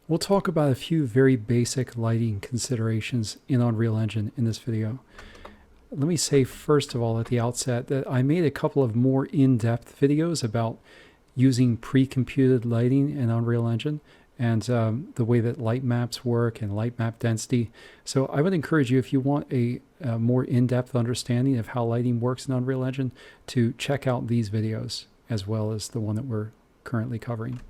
We'll talk about a few very basic lighting considerations in Unreal Engine in this video. Let me say first of all at the outset that I made a couple of more in-depth videos about using pre-computed lighting in Unreal Engine and the way that light maps work and light map density. So I would encourage you, if you want a more in-depth understanding of how lighting works in Unreal Engine, to check out these videos as well as the one that we're currently covering.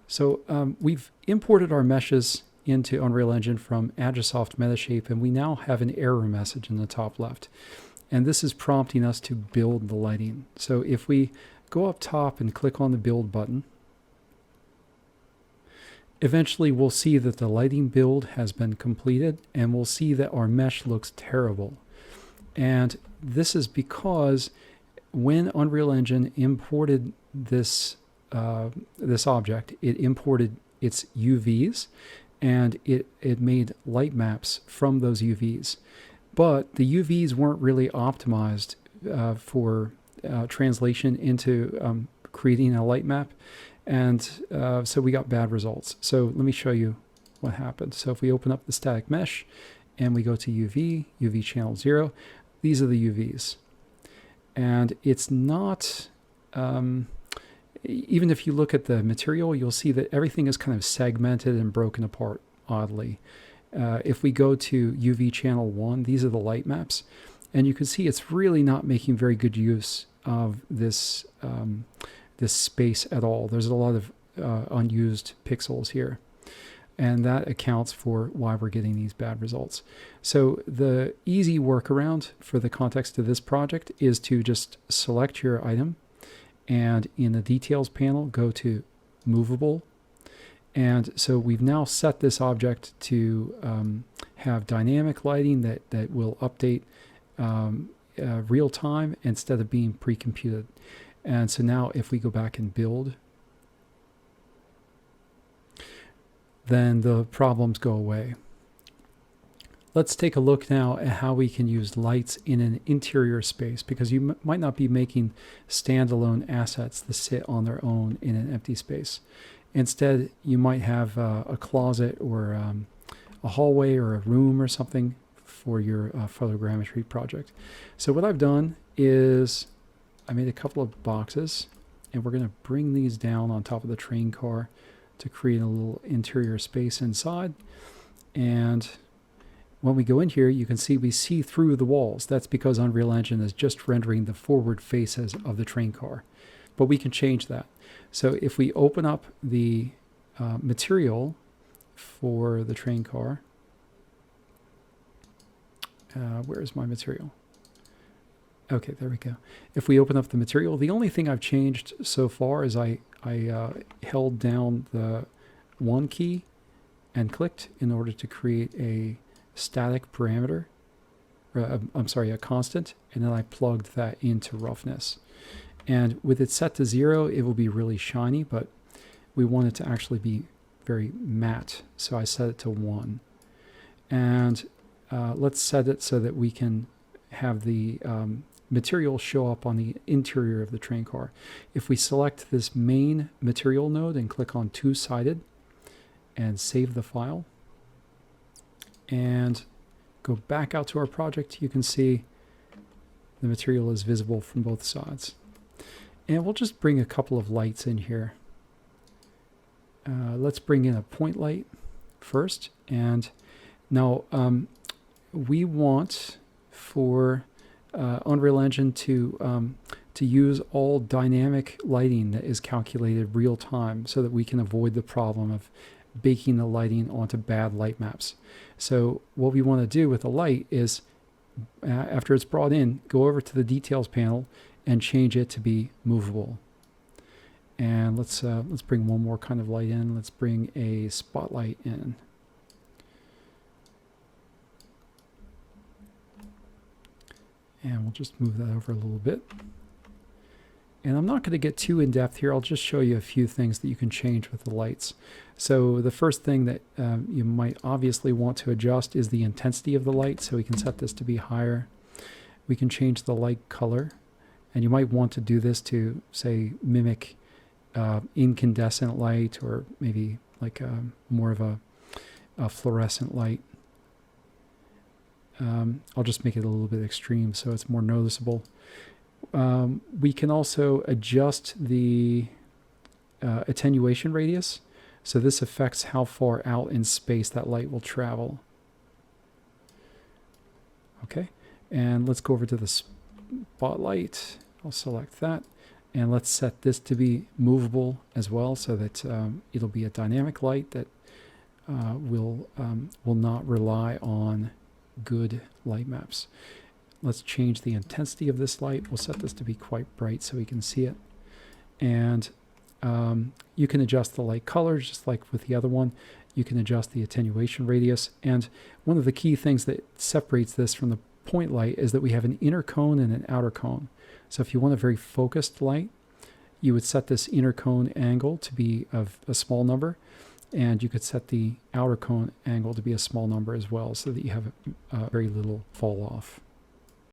So we've imported our meshes into Unreal Engine from Agisoft Metashape, and we now have an error message in the top left. And this is prompting us to build the lighting. So if we go up top and click on the build button, eventually we'll see that the lighting build has been completed, and we'll see that our mesh looks terrible. And this is because when Unreal Engine imported this object, it imported its UVs, and it made light maps from those UVs. But the UVs weren't really optimized for translation into creating a light map, and so we got bad results. So let me show you what happened. So if we open up the static mesh and we go to UV channel 0, these are the UVs. And it's not... even if you look at the material, you'll see that everything is kind of segmented and broken apart oddly. If we go to UV channel 1, these are the light maps, and you can see it's really not making very good use of this this space at all. There's a lot of unused pixels here, and that accounts for why we're getting these bad results. So the easy workaround for the context of this project is to just select your item, and in the details panel, go to movable. And so we've now set this object to have dynamic lighting that will update real time instead of being pre-computed. And so now if we go back and build, then the problems go away. Let's take a look now at how we can use lights in an interior space, because you might not be making standalone assets that sit on their own in an empty space. Instead, you might have a closet or a hallway or a room or something for your photogrammetry project. So what I've done is I made a couple of boxes, and we're going to bring these down on top of the train car to create a little interior space inside. And when we go in here, you can see we see through the walls. That's because Unreal Engine is just rendering the forward faces of the train car. But we can change that. So if we open up the material for the train car, where is my material? Okay, there we go. If we open up the material, the only thing I've changed so far is I held down the 1 key and clicked in order to create a static parameter, I'm sorry, a constant, and then I plugged that into roughness. And with it set to 0, it will be really shiny, but we want it to actually be very matte, so I set it to 1. And let's set it so that we can have the material show up on the interior of the train car. If we select this main material node and click on two-sided and save the file, and go back out to our project, you can see the material is visible from both sides. And we'll just bring a couple of lights in here. Let's bring in a point light first. And now we want for Unreal Engine to use all dynamic lighting that is calculated real time, so that we can avoid the problem of baking the lighting onto bad light maps. So what we want to do with the light is, after it's brought in, go over to the details panel and change it to be movable. And let's bring one more kind of light in. Let's bring a spotlight in. And we'll just move that over a little bit. And I'm not going to get too in-depth here. I'll just show you a few things that you can change with the lights. So the first thing that you might obviously want to adjust is the intensity of the light. So we can set this to be higher. We can change the light color. And you might want to do this to, say, mimic incandescent light, or maybe like more of a fluorescent light. I'll just make it a little bit extreme so it's more noticeable. We can also adjust the attenuation radius. So this affects how far out in space that light will travel. Okay, and let's go over to the spotlight. I'll select that, and let's set this to be movable as well, so that it'll be a dynamic light that will not rely on good light maps. Let's change the intensity of this light. We'll set this to be quite bright so we can see it. And you can adjust the light colors just like with the other one. You can adjust the attenuation radius. And one of the key things that separates this from the point light is that we have an inner cone and an outer cone. So if you want a very focused light, you would set this inner cone angle to be of a small number, and you could set the outer cone angle to be a small number as well, so that you have very little fall off.